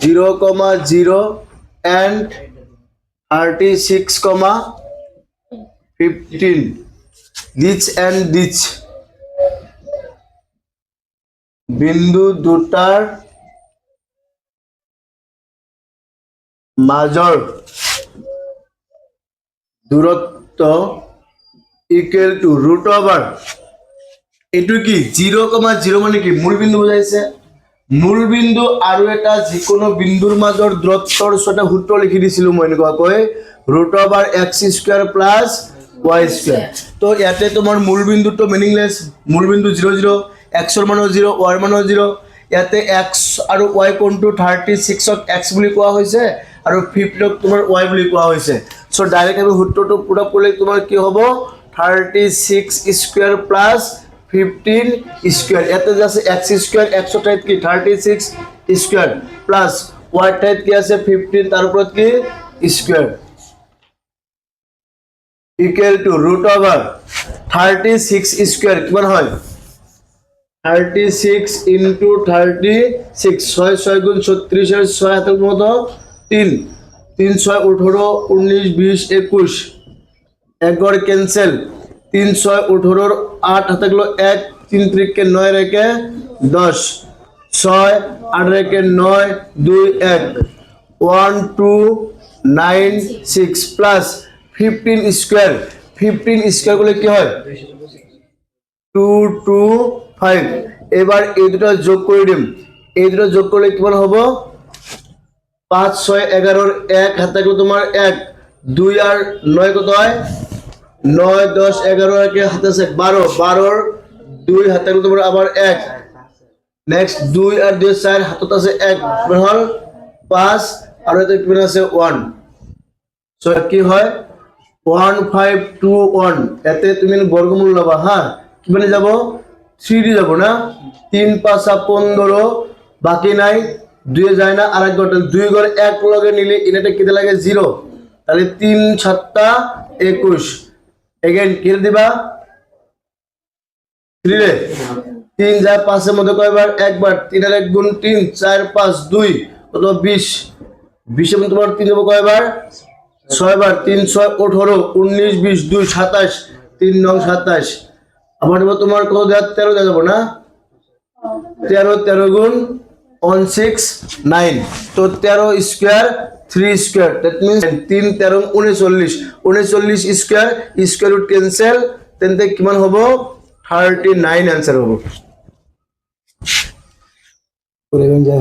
0, and 36, 15. This and this বিন্দু দুটার মাজৰ দূৰত্ব ইকুৱেল টু ৰুট ওভাৰ এইটো কি 0, মানে কি মূলবিন্দু বুজাইছে মূলবিন্দু আৰু এটা যিকোনো বিন্দুৰ মাজৰ দূৰত্বৰ ছটা সূত্ৰ লিখি দিছিলো মই এনেকুৱাকৈ root over x² plus y²। তো ইয়াতে তোমাৰ মূলবিন্দুটো মিনিংলেছ মূলবিন্দু 0, x ৰ মানো 0, y ৰ মানো 0। ইয়াতে x আৰু y কোণটো 36ক x বুলি কোৱা হৈছে আৰু 15ক তোমাৰ y বুলি কোৱা হৈছে। সো ডাইৰেক্ট আমি সূত্ৰটো পুৰা কৰিলে তোমাৰ কি হ'ব 36² প্লাছ 15² ইয়াতে যে আছে x² x ঠাইত কি 36² প্লাছ y ঠাইত কি আছে 15 তাৰ ওপৰত কি square equal to root over 36² কিমান হয় 36 into 36 6 গুণ 36 এর 6 হাতের মতো 3 3 6 18 19 20 21 এক গড় ক্যান্সেল 3 6 18 8 হাতে গেল 1 3 3 9 রেখে 10 6 8 রেখে 9 2 1 1 2 9 6 প্লাস 15 স্কয়ার 15 স্কয়ার গুলো কি হয় 2 2 5 এবার এই দুটো যোগ করে দিম এই দুটো যোগ করলে কিমান হবে 5 6 11 এর 1 হাতে গেল তোমার 1 2 আর 9 কত হয় 9 10 11 এর হাতে আছে 12 12 এর 2 হাতে গেল তোমার আবার 1 নেক্সট 2 আর 2 4 হাতত আছে 1 হল 5 আর এতে কিমান আছে 1 সো কি হয় 1521 এতে তুমি বর্গমূল লবা হ্যাঁ কি মানে যাব 3 দিয়ে যাব না 3 5 15 বাকি নাই 2 যায় না আরেক গড় 2 গড় এক লগে নিলে এটা কিতে লাগে 0 তাহলে 3 7 21 अगेन কি দিবা 3 রে 3 যায় 5 এর মধ্যে কয়বার একবার 3 এর 1 গুণ 3 4 5 2 কত 20 20 এর মধ্যে তোমার 3 দেব কয়বার 6 বার 3 6 18 19 20 2 27 3 9 27 আমার তোমার কত 13 দেব না 13 13 গুণ 169 তো 13 square 3 square that means 3 13 39 39 square square root cancel তেনতে কিমান হবে 39 आंसर হবে করে যাই